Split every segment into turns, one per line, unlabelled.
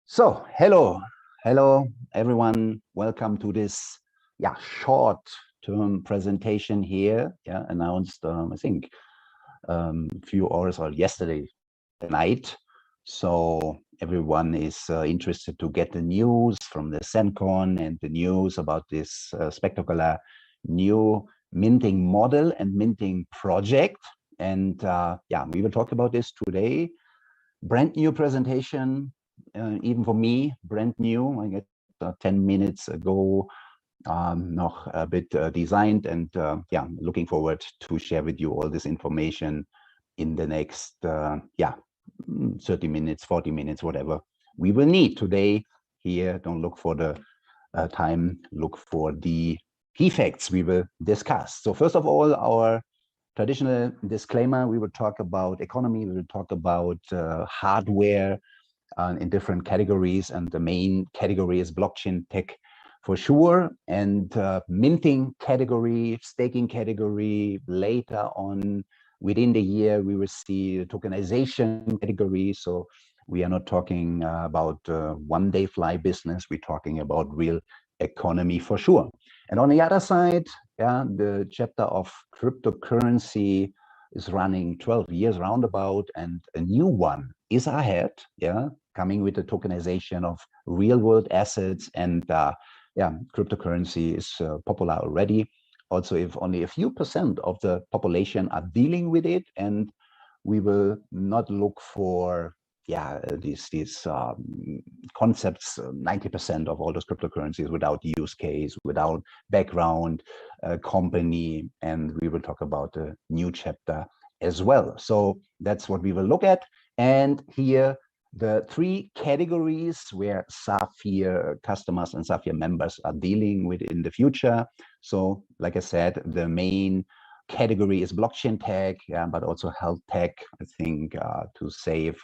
Hello, everyone. Welcome to this, short-term presentation here. Announced, I think, a few hours or yesterday night. So everyone is interested to get the news from the ZenCon and the news about this spectacular new minting model and minting project. And we will talk about this today. Brand new presentation, even for me, brand new. I get 10 minutes ago, noch a bit designed, and looking forward to share with you all this information in the next 30 minutes, 40 minutes, whatever we will need today. Here, don't look for the time, look for the key facts we will discuss. So first of all, our traditional disclaimer: we will talk about economy, we will talk about hardware in different categories, and the main category is blockchain tech for sure, and minting category, staking category. Later on within the year, we will see the tokenization category. So we are not talking about one-day fly business, we're talking about real economy for sure. And on the other side, the chapter of cryptocurrency is running 12 years roundabout, and a new one is ahead, coming with the tokenization of real world assets. And cryptocurrency is popular already. Also, if only a few % of the population are dealing with it, and we will not look for these concepts. 90% of all those cryptocurrencies without use case, without background company, and we will talk about the new chapter as well. So that's what we will look at. And here, the three categories where Sapphire customers and Sapphire members are dealing with in the future. So, like I said, the main category is blockchain tech, but also health tech. I think to save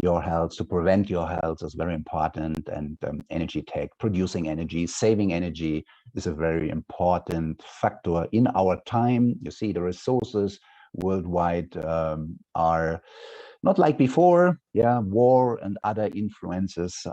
your health, to prevent your health is very important, and energy tech, producing energy, saving energy is a very important factor in our time. You see, the resources worldwide are not like before. War and other influences,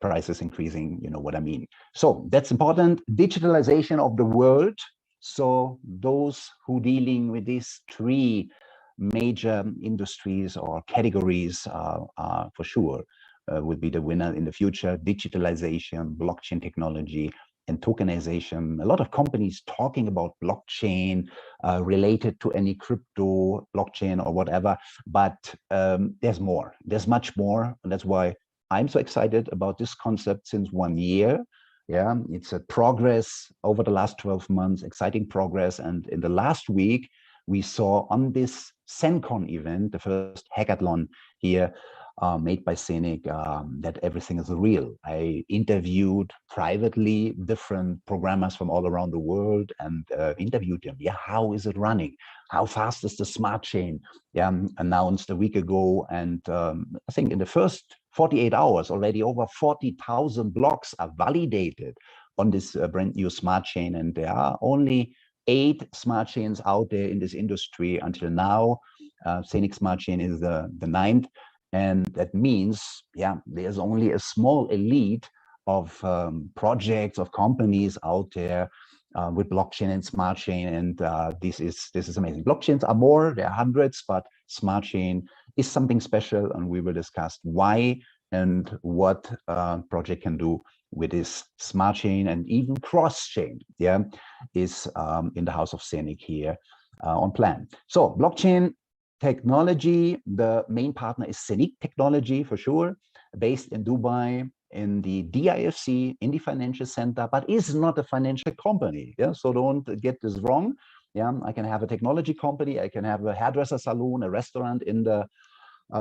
prices increasing, you know what I mean. So that's important. Digitalization of the world. So those who dealing with these three major industries or categories are for sure will be the winner in the future. Digitalization, blockchain technology, and tokenization. A lot of companies talking about blockchain related to any crypto blockchain or whatever, but there's more. There's much more, and that's why I'm so excited about this concept since 1 year. It's a progress over the last 12 months, exciting progress. And in the last week, we saw on this ZenCon event, the first hackathon here made by Zeniq, that everything is real. I interviewed privately different programmers from all around the world and interviewed them. How is it running? How fast is the smart chain? Announced a week ago. And I think in the first 48 hours, already over 40,000 blocks are validated on this brand new smart chain. And there are only 8 smart chains out there in this industry until now. Zeniq Smartchain is the 9th. And that means, there's only a small elite of projects, of companies out there with blockchain and smart chain. And this is amazing. Blockchains are more, there are hundreds, but smart chain is something special. And we will discuss why and what project can do with this smart chain, and even cross chain, is in the house of Zeniq here on plan. So blockchain technology, the main partner is Zeniq Technology for sure, based in Dubai, in the DIFC, in the financial center, but is not a financial company. So don't get this wrong. I can have a technology company, I can have a hairdresser salon, a restaurant in the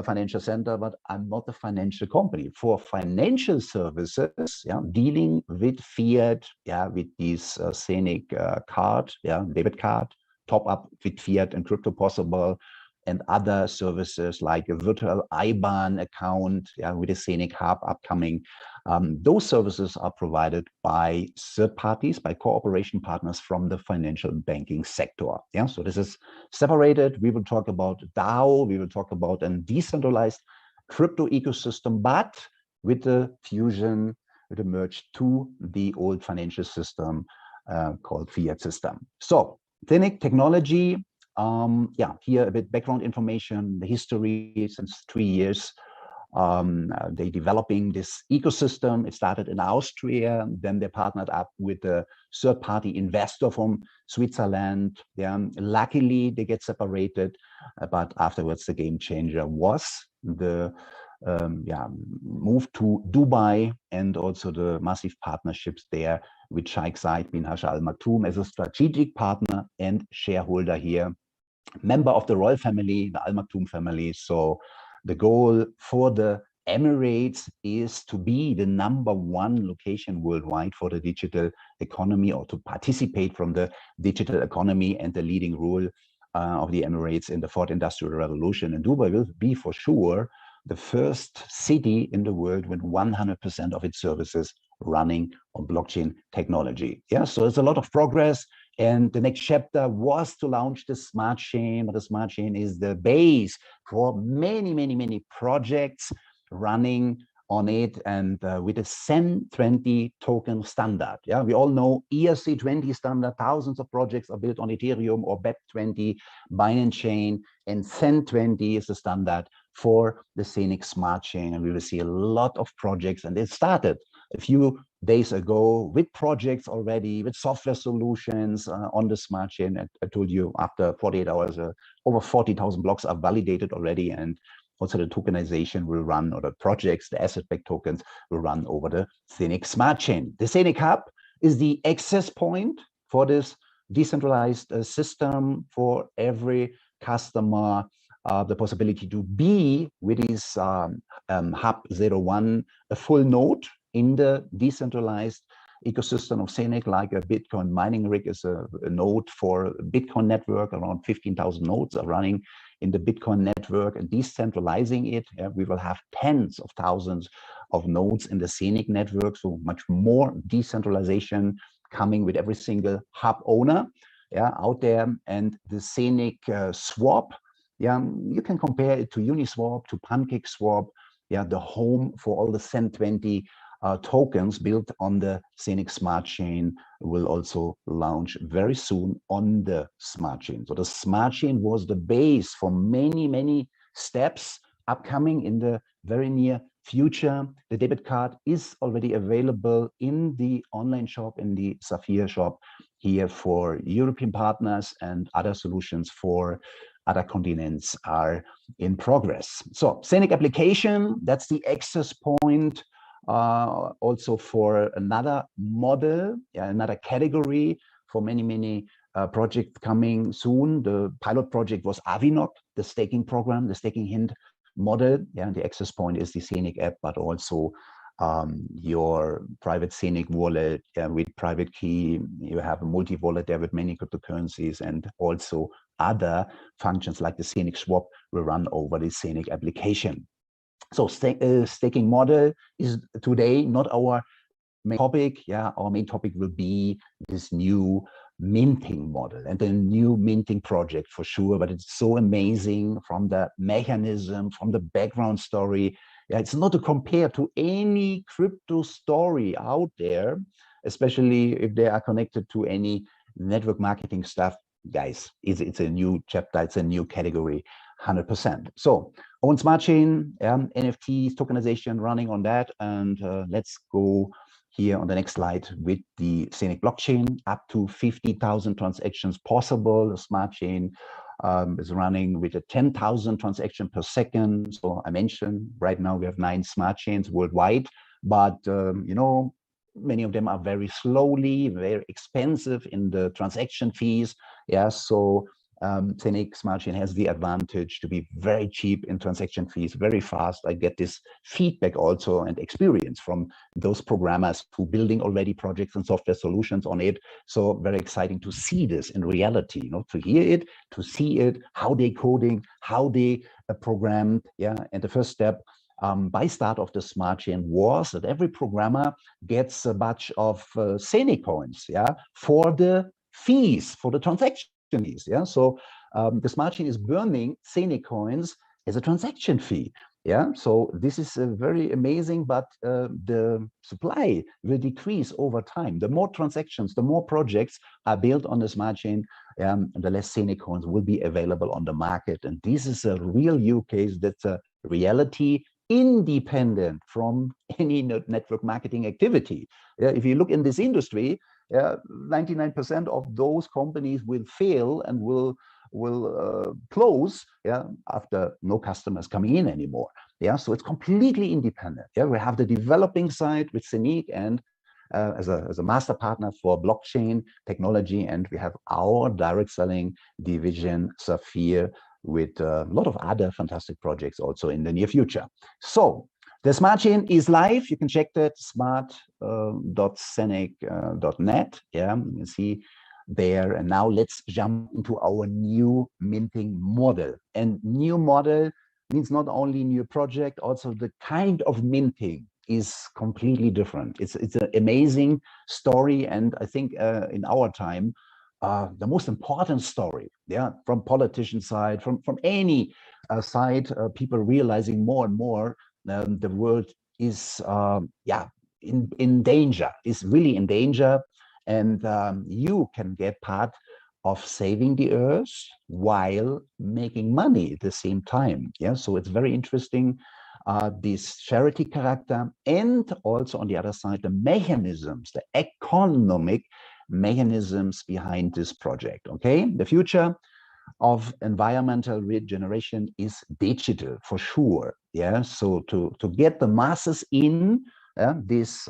financial center, but I'm not a financial company. For financial services, dealing with fiat, with these Zeniq card, debit card, top up with fiat and crypto possible, and other services like a virtual IBAN account with a Zeniq Hub upcoming. Those services are provided by third parties, by cooperation partners from the financial banking sector. So this is separated. We will talk about DAO, we will talk about a decentralized crypto ecosystem, but with the fusion, with the merge to the old financial system called fiat system. So Zeniq technology, yeah, here a bit background information, the history since 3 years. They developing this ecosystem. It started in Austria, then they partnered up with a third-party investor from Switzerland. Yeah, luckily they get separated, but afterwards the game changer was the move to Dubai and also the massive partnerships there with Sheikh Zayed bin Hasha Al Maktoum as a strategic partner and shareholder here, member of the royal family, the Al Maktoum family. So the goal for the Emirates is to be the #1 location worldwide for the digital economy, or to participate from the digital economy and the leading role of the Emirates in the fourth industrial revolution. And Dubai will be for sure the first city in the world with 100% of its services running on blockchain technology. Yeah, so it's a lot of progress. And the next chapter was to launch the smart chain. But the smart chain is the base for many projects running on it, and with a CEN20 token standard. Yeah, we all know ERC20 standard. Thousands of projects are built on Ethereum or BEP20, Binance Chain, and CEN20 is the standard for the Zeniq Smartchain. And we will see a lot of projects, and it started a few days ago with projects already, with software solutions on the smart chain. I told you after 48 hours, over 40,000 blocks are validated already, and also the tokenization will run, or the projects, the asset-backed tokens will run over the Zeniq Smartchain. The Zeniq Hub is the access point for this decentralized system for every customer, the possibility to be with this Hub 01, a full node in the decentralized ecosystem of Zeniq, like a Bitcoin mining rig is a node for a Bitcoin network. Around 15,000 nodes are running in the Bitcoin network, and decentralizing it. We will have tens of thousands of nodes in the Zeniq network, so much more decentralization coming with every single hub owner out there. And the Zeniq swap, you can compare it to Uniswap, to PancakeSwap, the home for all the CEN20 tokens built on the Zeniq Smart Chain will also launch very soon on the Smart Chain. So the Smart Chain was the base for many steps upcoming in the very near future. The debit card is already available in the online shop, in the Sapphire shop here for European partners, and other solutions for other continents are in progress. So Zeniq application, that's the access point. Also for another model, another category for many projects coming soon. The pilot project was Avinok, the staking program, the staking hint model. The access point is the Zeniq app, but also your private Zeniq wallet with private key. You have a multi-wallet there with many cryptocurrencies, and also other functions like the Zeniq swap will run over the Zeniq application. So staking model is today not our main topic. Our main topic will be this new minting model and the new minting project for sure. But it's so amazing from the mechanism, from the background story. It's not to compare to any crypto story out there, especially if they are connected to any network marketing stuff. Guys, it's a new chapter, it's a new category, 100%. So own smart chain, NFTs, tokenization running on that. And let's go here on the next slide with the Zeniq blockchain. Up to 50,000 transactions possible. The smart chain is running with a 10,000 transactions per second. So I mentioned right now we have 9 smart chains worldwide, but you know, many of them are very slowly, very expensive in the transaction fees. So Zeniq Smartchain has the advantage to be very cheap in transaction fees, very fast. I get this feedback also and experience from those programmers who building already projects and software solutions on it. So very exciting to see this in reality, you know, to hear it, to see it, how they coding, how they programmed. And the first step by start of the smart chain was that every programmer gets a batch of Zeniq coins, for the fees, for the transaction fees. So the smart chain is burning Zeniq coins as a transaction fee. Yeah, so this is very amazing, but the supply will decrease over time. The more transactions, the more projects are built on the smart chain, the less Zeniq coins will be available on the market. And this is a real use case that's a reality independent from any network marketing activity. If you look in this industry, 99% of those companies will fail and will close after no customers coming in anymore. So it's completely independent. We have the developing side with Zeniq and as a master partner for blockchain technology, and we have our direct selling division Sapphire with a lot of other fantastic projects also in the near future. So the smart chain is live. You can check that smart.zeniq.net. You can see there. And now let's jump into our new minting model. And new model means not only new project, also the kind of minting is completely different. It's an amazing story, and I think in our time, the most important story, from politician side, from any side, people realizing more and more the world is in danger, is really in danger, and you can get part of saving the earth while making money at the same time. So it's very interesting, this charity character, and also on the other side, the mechanisms, the economic mechanisms behind this project. The future of environmental regeneration is digital for sure. So to get the masses in this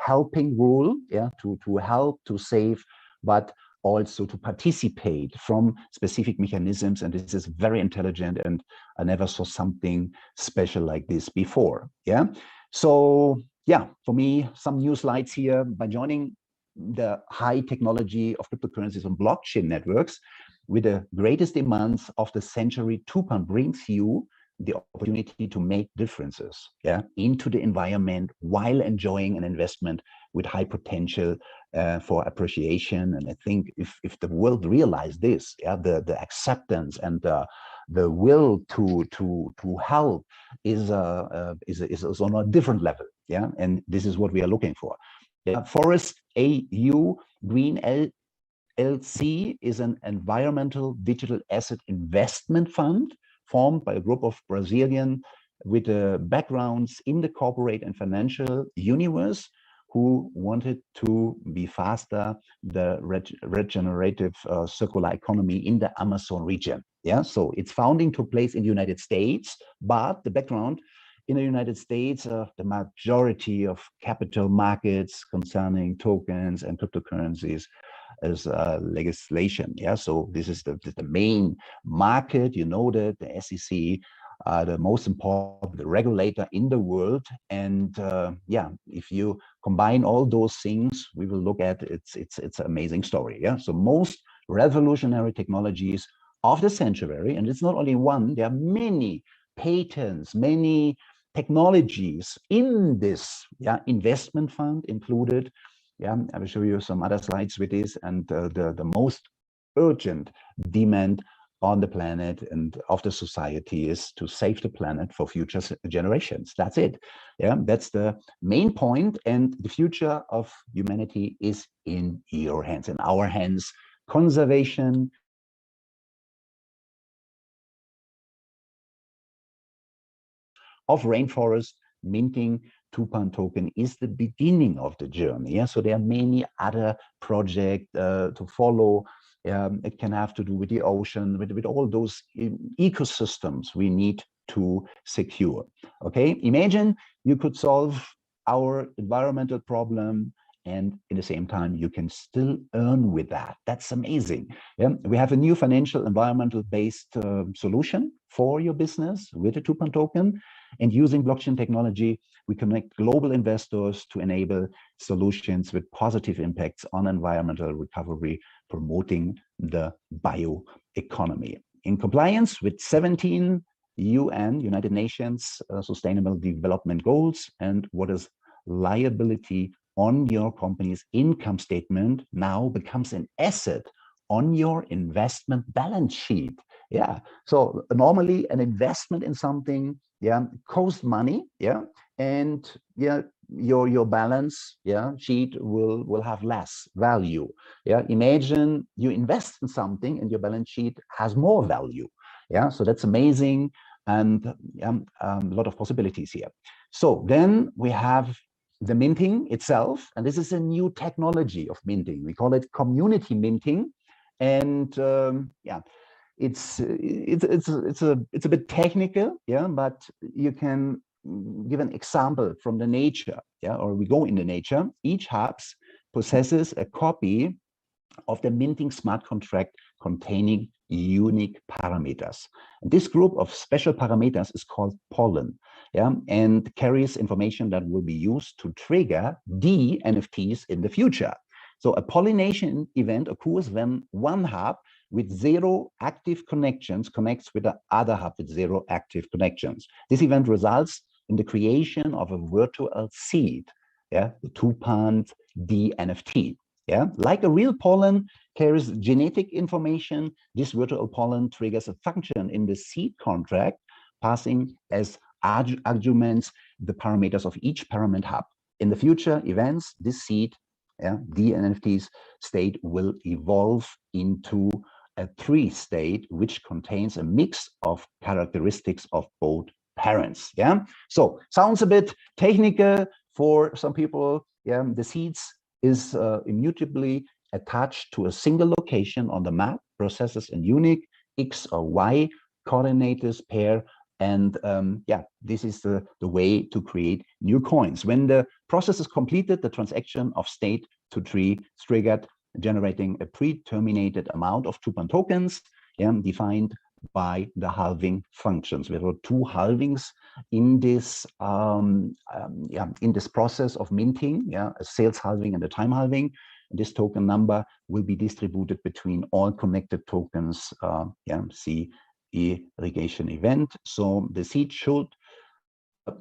helping role, to help, to save, but also to participate from specific mechanisms. And this is very intelligent, and I never saw something special like this before. So for me, some new slides here. By joining the high technology of cryptocurrencies and blockchain networks with the greatest demands of the century, Tupan brings you the opportunity to make differences into the environment while enjoying an investment with high potential for appreciation. And I think if the world realize this, the acceptance and the will to help is on a different level. And this is what we are looking for. Forest AU Green LC is an environmental digital asset investment fund formed by a group of Brazilian with backgrounds in the corporate and financial universe who wanted to be faster the regenerative circular economy in the Amazon region. So its founding took place in the United States, but the background in the United States, the majority of capital markets concerning tokens and cryptocurrencies is legislation. So this is the main market. You know that the SEC, the most important regulator in the world. And if you combine all those things, we will look at it's an amazing story. So most revolutionary technologies of the century, and it's not only one, there are many patents, many technologies in this investment fund included. I will show you some other slides with this, and the most urgent demand on the planet and of the society is to save the planet for future generations. That's it. That's the main point, and the future of humanity is in your hands, in our hands. Conservation, of rainforest, minting Tupan token is the beginning of the journey. So there are many other projects to follow. It can have to do with the ocean, with all those ecosystems we need to secure. Imagine you could solve our environmental problem, and in the same time, you can still earn with that. That's amazing. We have a new financial environmental-based solution for your business with the Tupan token. And using blockchain technology, we connect global investors to enable solutions with positive impacts on environmental recovery, promoting the bioeconomy. In compliance with 17 United Nations Sustainable Development Goals, and what is liability on your company's income statement now becomes an asset on your investment balance sheet. So normally an investment in something yeah, cost money, yeah, and yeah, your balance, yeah, sheet will have less value. Yeah, imagine you invest in something and your balance sheet has more value. Yeah, so that's amazing, and a lot of possibilities here. So then we have the minting itself, and this is a new technology of minting. We call it community minting, and yeah, it's a bit technical, yeah, but you can give an example from the nature, yeah, or we go in the nature. Each hubs possesses a copy of the minting smart contract containing unique parameters. And this group of special parameters is called pollen, yeah, and carries information that will be used to trigger the NFTs in the future. So a pollination event occurs when one hub with 0 active connections connects with the other hub with 0 active connections. This event results in the creation of a virtual seed, yeah, the Tupan DNFT. Yeah, like a real pollen carries genetic information, this virtual pollen triggers a function in the seed contract, passing as arguments the parameters of each parent hub. In the future events, this seed, yeah, the NFT's state will evolve into a tree state, which contains a mix of characteristics of both parents. Yeah, so sounds a bit technical for some people. Yeah, the seeds is immutably attached to a single location on the map, processes in unique X or Y coordinates pair. And yeah, this is the way to create new coins. When the process is completed, the transaction of state to tree is triggered, generating a pre-terminated amount of Tupan tokens, yeah, defined by the halving functions. There were 2 halvings in this yeah, in this process of minting, yeah, a sales halving and a time halving. And this token number will be distributed between all connected tokens, yeah, see irrigation event. So the seed should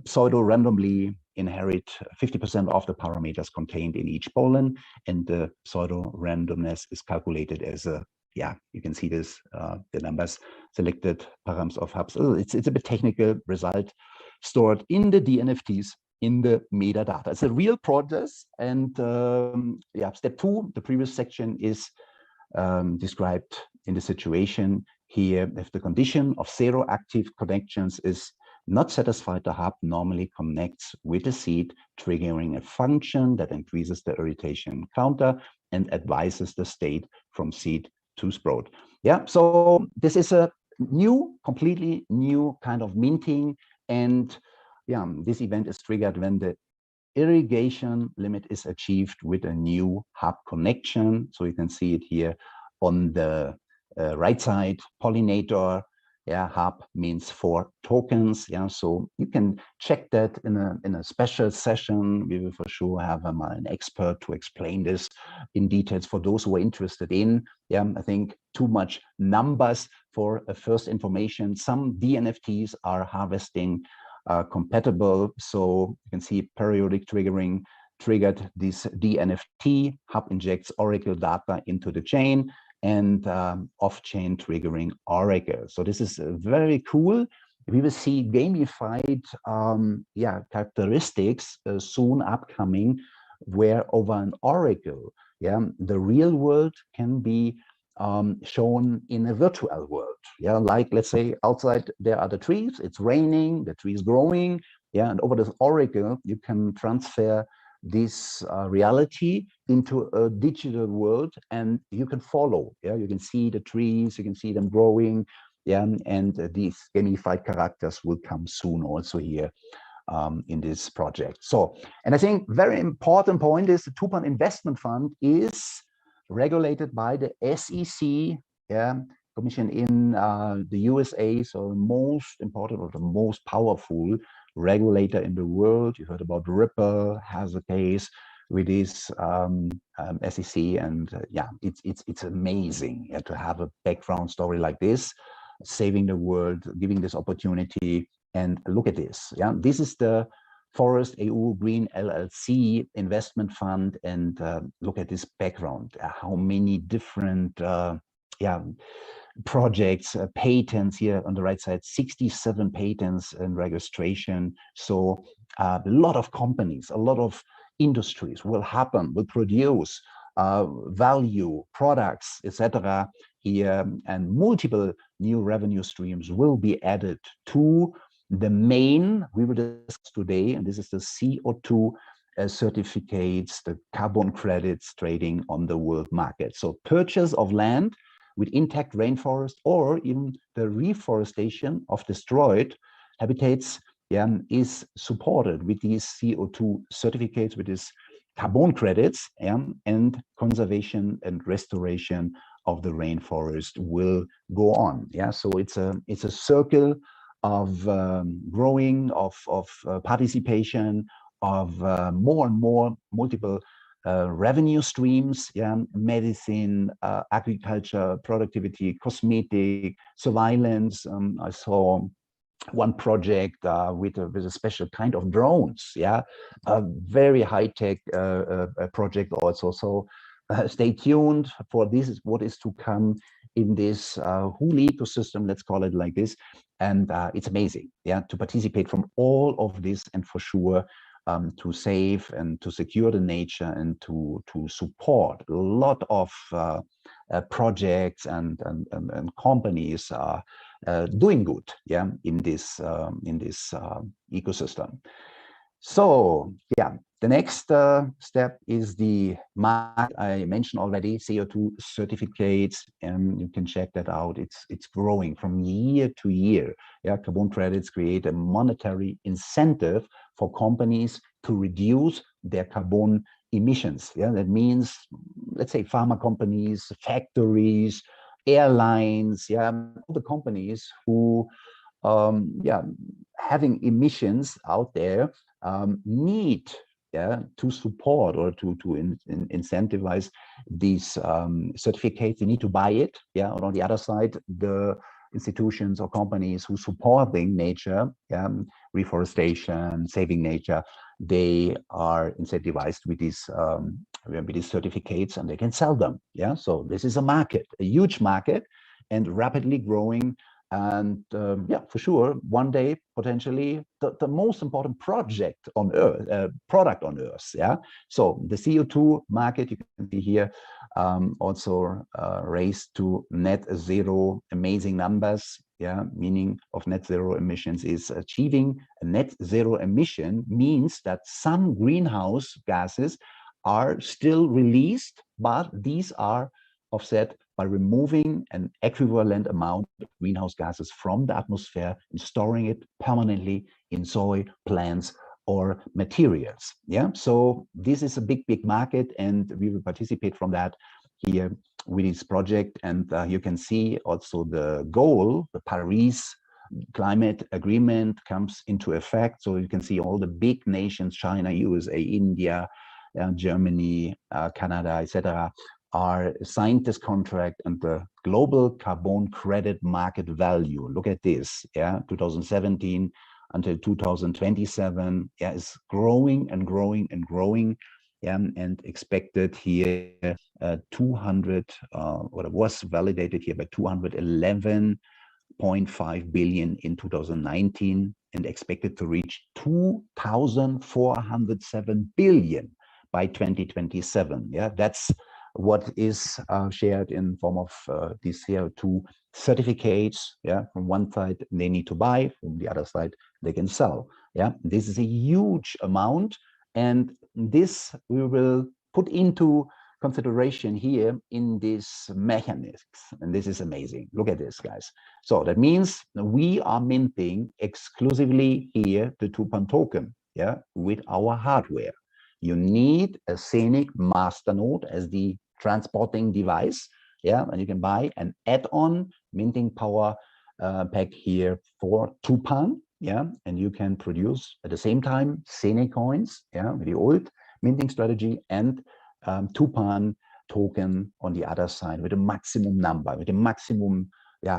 pseudo randomly inherit 50% of the parameters contained in each pollen, and the pseudo randomness is calculated as a, yeah, you can see this, the numbers selected params of hubs. It's a bit technical, result stored in the DNFTs in the metadata. It's a real process, and yeah, step 2, the previous section is described in the situation here. If the condition of 0 active connections is not satisfied, the hub normally connects with the seed, triggering a function that increases the irritation counter and advises the state from seed to sprout. Yeah, so this is a new, completely new kind of minting, and yeah, this event is triggered when the irrigation limit is achieved with a new hub connection. So you can see it here on the right side. Pollinator, yeah, hub means 4 tokens. Yeah, so you can check that in a special session. We will for sure have an expert to explain this in details for those who are interested in. Yeah, I think too much numbers for a first information. Some DNFTs are harvesting compatible. So you can see periodic triggering triggered this DNFT. Hub injects Oracle data into the chain, and off-chain triggering Oracle. So this is very cool. We will see gamified yeah, characteristics soon upcoming, where over an Oracle, yeah, the real world can be shown in a virtual world. Yeah, like let's say outside there are the trees, it's raining, the tree is growing. Yeah, and over this Oracle, you can transfer this reality into a digital world, and you can follow. Yeah, you can see the trees, you can see them growing. Yeah, and these gamified characters will come soon also here in this project. So, and I think very important point is the Tupan investment fund is regulated by the SEC, yeah, commission in the USA. So the most important or the most powerful regulator in the world. You heard about Ripple has a case with this SEC, and yeah, it's amazing, yeah, to have a background story like this, saving the world, giving this opportunity. And look at this. Yeah, this is the Forest EU Green LLC investment fund, and look at this background. How many different yeah, projects, patents here on the right side, 67 patents and registration. So a lot of companies, a lot of industries will produce value, products, etc. here, and multiple new revenue streams will be added to the main we will discuss today, and this is the CO2 certificates, the carbon credits trading on the world market. So purchase of land with intact rainforest, or even the reforestation of destroyed habitats, is supported with these CO2 certificates, with these carbon credits, and conservation and restoration of the rainforest will go on. So it's a circle of growing, of participation, of more and more multiple revenue streams, medicine, agriculture, productivity, cosmetic, surveillance. I saw one project with a special kind of drones, a very high-tech project also. So stay tuned for this, is what is to come in this whole ecosystem, let's call it like this. And it's amazing, to participate from all of this, and for sure to save and to secure the nature, and to support a lot of projects and companies are doing good, in this ecosystem. So the next step is the market. I mentioned already CO2 certificates, and you can check that out. It's growing from year to year. Carbon credits create a monetary incentive for companies to reduce their carbon emissions. That means, let's say, pharma companies, factories, airlines, all the companies who having emissions out there need to support or to incentivize these certificates. They need to buy it. And on the other side, the institutions or companies who supporting nature, reforestation, saving nature, they are incentivized with these certificates, and they can sell them. So this is a market, a huge market, and rapidly growing. And for sure, one day, potentially, the most important project on Earth, product on Earth. So the CO2 market, you can see here, also raised to net zero. Amazing numbers. Meaning of net zero emissions is achieving a net zero emission means that some greenhouse gases are still released, but these are offset by removing an equivalent amount of greenhouse gases from the atmosphere and storing it permanently in soil, plants, or materials. So this is a big market, and we will participate from that here with this project. And you can see also the goal, the Paris Climate Agreement comes into effect. So you can see all the big nations, China, USA, India, Germany, Canada, etc., are signed this contract, and the global carbon credit market value, look at this, 2017 until 2027, is growing and growing and growing, and expected here 200, what was validated here by 211.5 billion in 2019, and expected to reach 2,407 billion by 2027. That's what is shared in form of these CO2 certificates. From one side they need to buy, from the other side they can sell. This is a huge amount, and this we will put into consideration here in this mechanisms, and this is amazing. Look at this, guys. So that means we are minting exclusively here the Tupan token, with our hardware. You need a Zeniq masternode as the transporting device, and you can buy an add-on minting power pack here for Tupan, and you can produce at the same time Zeniq coins, with the old minting strategy, and Tupan token on the other side with a maximum number, with a maximum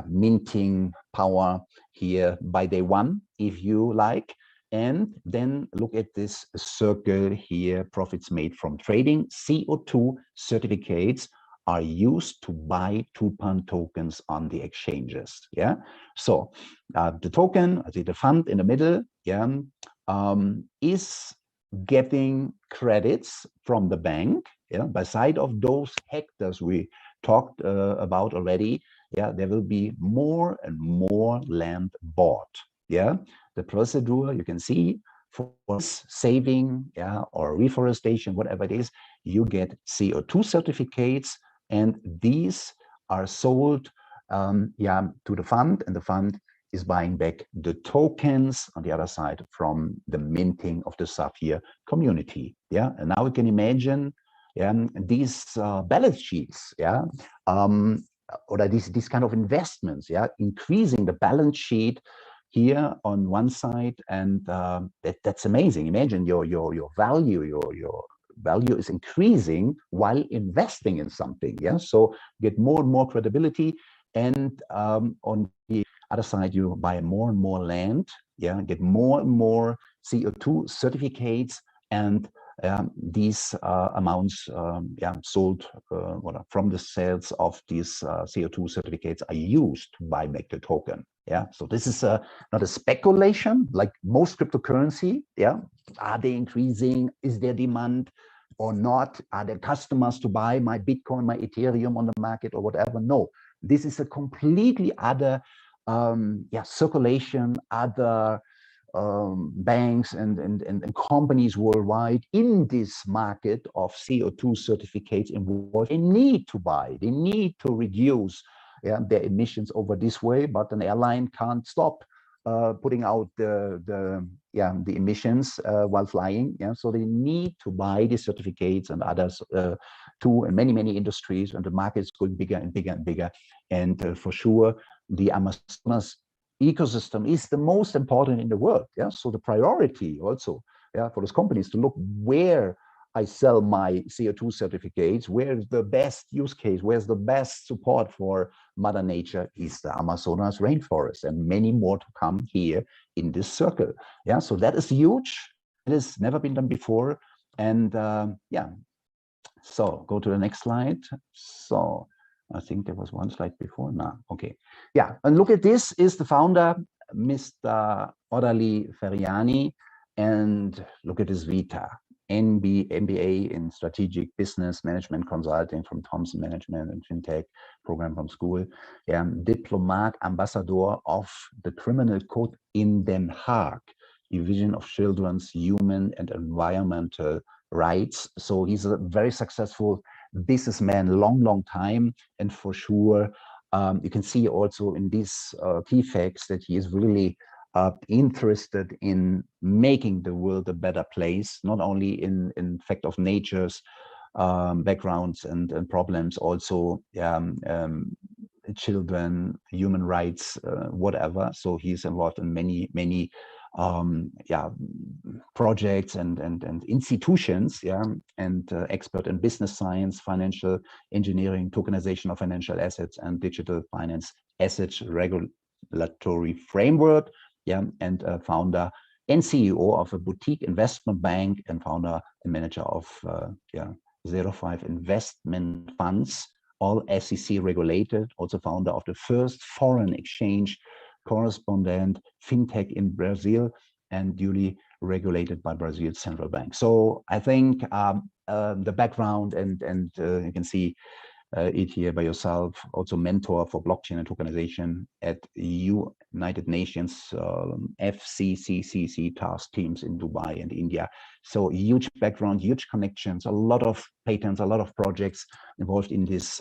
minting power here by day one, if you like. And then look at this circle here, profits made from trading CO2 certificates are used to buy Tupan tokens on the exchanges. Yeah, so the token, I see the fund in the middle, yeah, is getting credits from the bank. Yeah, by side of those hectares we talked about already, yeah, there will be more and more land bought. Yeah, the procedure you can see for saving, yeah, or reforestation, whatever it is, you get CO2 certificates, and these are sold, yeah, to the fund, and the fund is buying back the tokens on the other side from the minting of the Sapphire community. Yeah, and now we can imagine, yeah, these balance sheets, yeah, or these kind of investments, yeah, increasing the balance sheet here on one side, and that's amazing. Imagine your value, your value is increasing while investing in something. Yeah, so get more and more credibility, and on the other side, you buy more and more land. Yeah, get more and more CO2 certificates, and these amounts, yeah, sold from the sales of these CO2 certificates are used to buy back the token. Yeah, so this is not a speculation like most cryptocurrency. Yeah, are they increasing? Is there demand or not? Are there customers to buy my Bitcoin, my Ethereum on the market or whatever? No, this is a completely other yeah, circulation, other banks and companies worldwide in this market of CO2 certificates involved. They need to buy, they need to reduce, yeah, their emissions over this way, but an airline can't stop putting out the emissions while flying. Yeah, so they need to buy these certificates and others too, and many industries, and the market is going bigger and bigger and bigger. And for sure, the Amazonas ecosystem is the most important in the world. Yeah, so the priority also, yeah, for those companies to look where I sell my CO2 certificates, where's the best use case, where's the best support for Mother Nature, is the Amazonas rainforest, and many more to come here in this circle. Yeah, so that is huge. It has never been done before. And yeah, so go to the next slide. So I think there was one slide before. No, okay. Yeah, and look at this, is the founder, Mr. Orali Feriani, and look at his vita. MBA in Strategic Business Management Consulting from Thomson Management and FinTech program from school. Diplomat Ambassador of the Criminal Code in Den Haag, Division of Children's Human and Environmental Rights. So he's a very successful businessman, long time, and for sure you can see also in these key facts that he is really interested in making the world a better place, not only in fact of nature's backgrounds and problems, also children, human rights, whatever. So he's involved in many yeah, projects and institutions, yeah, and expert in business science, financial engineering, tokenization of financial assets, and digital finance assets regulatory framework, yeah, and founder and CEO of a boutique investment bank, and founder and manager of yeah, 05 investment funds, all SEC regulated, also founder of the first foreign exchange correspondent fintech in Brazil, and duly regulated by Brazil's central bank. So I think the background, and you can see it here by yourself, also mentor for blockchain and tokenization at United Nations FCCCC task teams in Dubai and India. So huge background, huge connections, a lot of patents, a lot of projects involved in this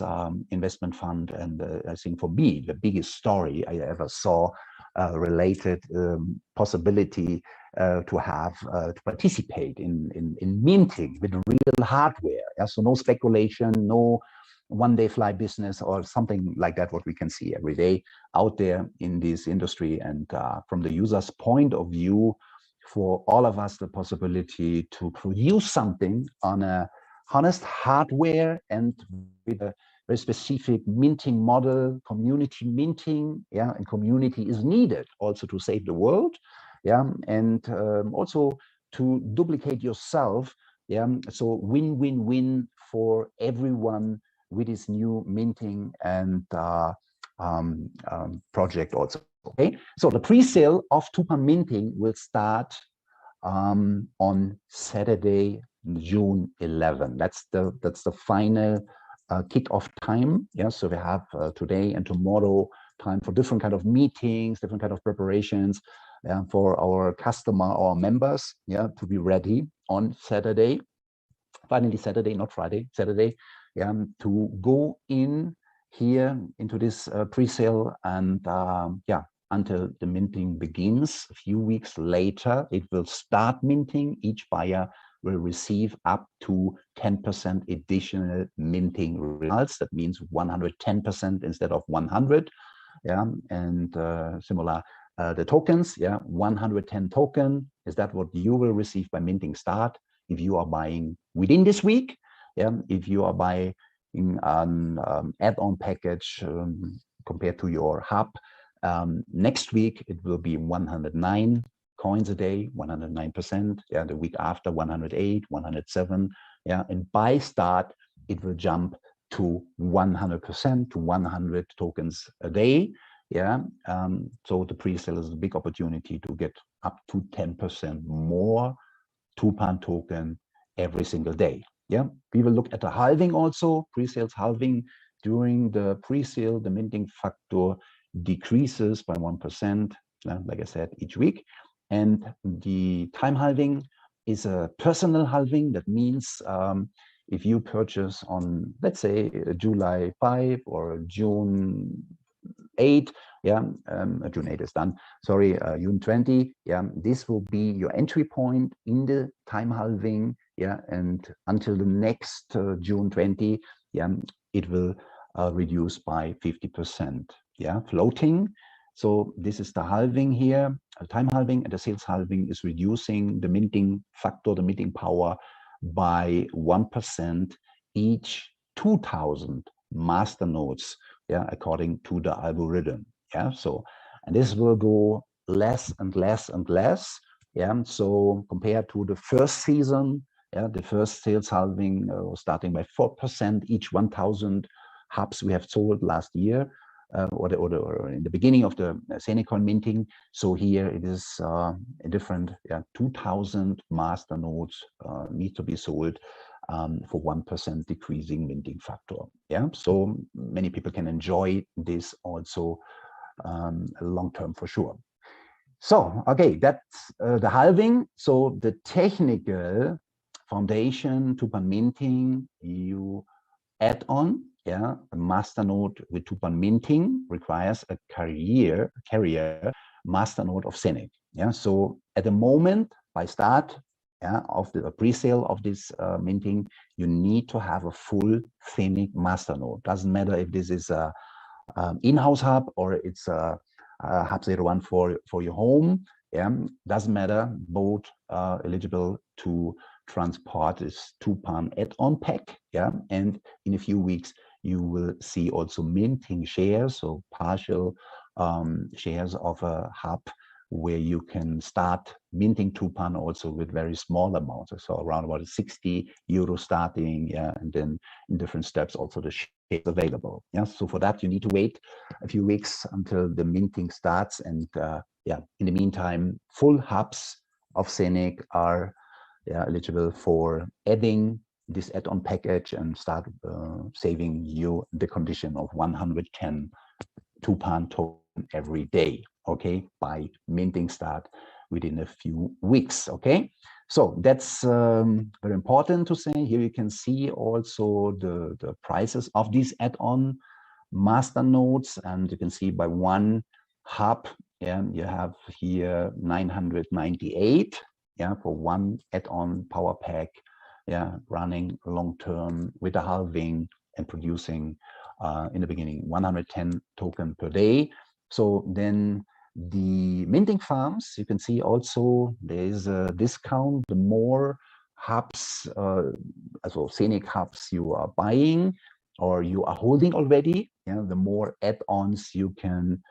investment fund. And I think for me, the biggest story I ever saw related possibility to have to participate in minting with real hardware. Yeah? So no speculation, no one-day fly business or something like that, what we can see every day out there in this industry. And from the user's point of view, for all of us, the possibility to produce something on a honest hardware and with a very specific minting model, community minting, yeah, and community is needed also to save the world, yeah, and also to duplicate yourself, yeah, so win-win-win for everyone with this new minting and project also. Okay, so the pre-sale of Tupan minting will start on Saturday, June 11. That's the final kick-off time. Yeah, so we have today and tomorrow time for different kind of meetings, different kind of preparations for our customer, our members, yeah, to be ready on Saturday. Finally, Saturday, not Friday, Saturday, yeah, to go in here into this pre-sale and yeah, until the minting begins. A few weeks later, it will start minting. Each buyer will receive up to 10% additional minting results. That means 110% instead of 100. Yeah, and similar the tokens. Yeah, 110 token. Is that what you will receive by minting start? If you are buying within this week, yeah, if you are buying an add-on package compared to your hub, next week it will be 109 coins a day, 109%. Yeah, the week after 108, 107. Yeah, and by start it will jump to 100%, to 100 tokens a day. Yeah, so the pre-sale is a big opportunity to get up to 10% more Tupan token every single day. Yeah, we will look at the halving also, pre-sales halving. During the pre-sale, the minting factor decreases by 1%, like I said, each week. And the time halving is a personal halving. That means if you purchase on, let's say, July 5 or June 8, yeah, June 8 is done, sorry, June 20, yeah, this will be your entry point in the time halving, yeah, and until the next June 20, yeah, it will reduce by 50%, yeah, floating. So this is the halving here, time halving, and the sales halving is reducing the minting factor, the minting power by 1% each 2,000 master nodes, yeah, according to the algorithm. Yeah, so, and this will go less and less and less. Yeah, so compared to the first season, yeah, the first sales halving starting by 4% each 1,000 hubs we have sold last year, or in the beginning of the Zeniq minting. So here it is a different, yeah, 2,000 master nodes need to be sold for 1% decreasing minting factor. Yeah, so many people can enjoy this also long term for sure. So, okay, that's the halving. So the technical foundation Tupan minting, you add on, yeah, a master node with Tupan minting requires a carrier master node of Zeniq. Yeah, so at the moment by start, yeah, of the pre-sale of this minting, you need to have a full Zeniq master node. Doesn't matter if this is a in-house hub or it's a hub 01 for your home. Yeah, doesn't matter. Both are eligible to transport this Tupan add-on pack. Yeah, and in a few weeks you will see also minting shares, so partial shares of a hub where you can start minting Tupan also with very small amounts, so around about 60 euro starting, yeah, and then in different steps also the shares available. Yeah, so for that you need to wait a few weeks until the minting starts, and yeah, in the meantime, full hubs of Zeniq are, yeah, eligible for adding this add-on package and start saving you the condition of 110 Tupan token every day, okay, by minting start within a few weeks. Okay, so that's very important to say. Here you can see also the prices of these add-on master nodes, and you can see by one hub, yeah, you have here 998, yeah, for one add-on power pack, yeah, running long term with the halving and producing in the beginning 110 token per day. So then the minting farms, you can see also there is a discount. The more hubs, also Zeniq hubs you are buying or you are holding already, yeah, the more add-ons you can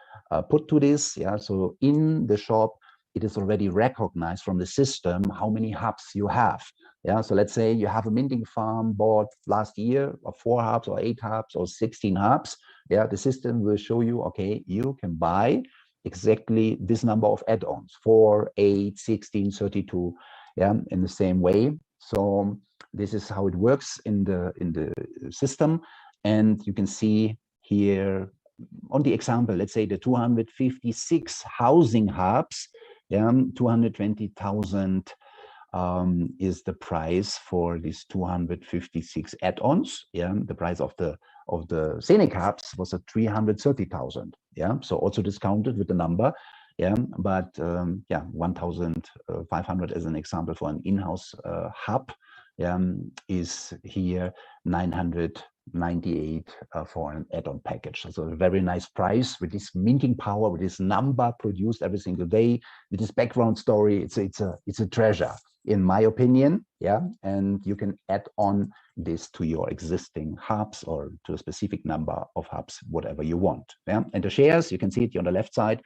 put to this. Yeah, so in the shop it is already recognized from the system how many hubs you have. Yeah, so let's say you have a minting farm bought last year of 4 hubs or 8 hubs or 16 hubs. Yeah, the system will show you, okay, you can buy exactly this number of add-ons, 4, 8, 16, 32, yeah, in the same way. So this is how it works in the system. And you can see here on the example, let's say the 256 housing hubs, yeah, 220,000 is the price for these 256 add-ons. Yeah, the price of the Zeniq hubs was at 330,000. Yeah, so also discounted with the number. Yeah, but yeah, 1,500 as an example for an in-house hub. Is here 998 for an add-on package. So a very nice price with this minting power, with this number produced every single day, with this background story. It's a treasure, in my opinion. Yeah, and you can add on this to your existing hubs or to a specific number of hubs, whatever you want. Yeah, and the shares, you can see it here on the left side.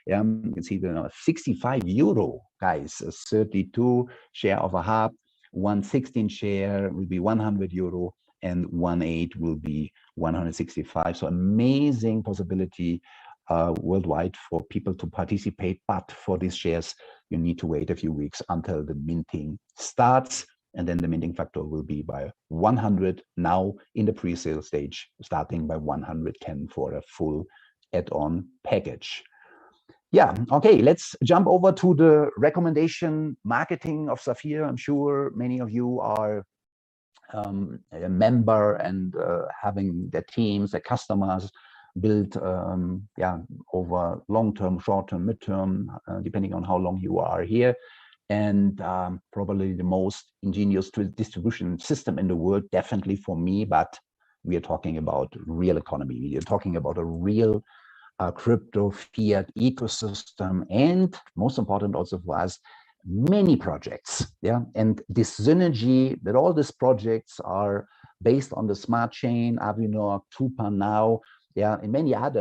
Yeah, you can see the 65 euro, guys, a 32 share of a hub. 116 share will be 100 euro, and 1.8 will be 165. So amazing possibility worldwide for people to participate. But for these shares, you need to wait a few weeks until the minting starts. And then the minting factor will be by 100 now in the pre-sale stage, starting by 110 for a full add-on package. Yeah, okay, let's jump over to the recommendation marketing of Zafir. I'm sure many of you are a member and having their teams, their customers built yeah, over long-term, short-term, mid-term, depending on how long you are here. And probably the most ingenious distribution system in the world, definitely for me, but we are talking about real economy. We are talking about a real crypto fiat ecosystem, and most important also for us, many projects. Yeah, and this synergy that all these projects are based on the smart chain, Avinor, Tupan now, yeah, and many others.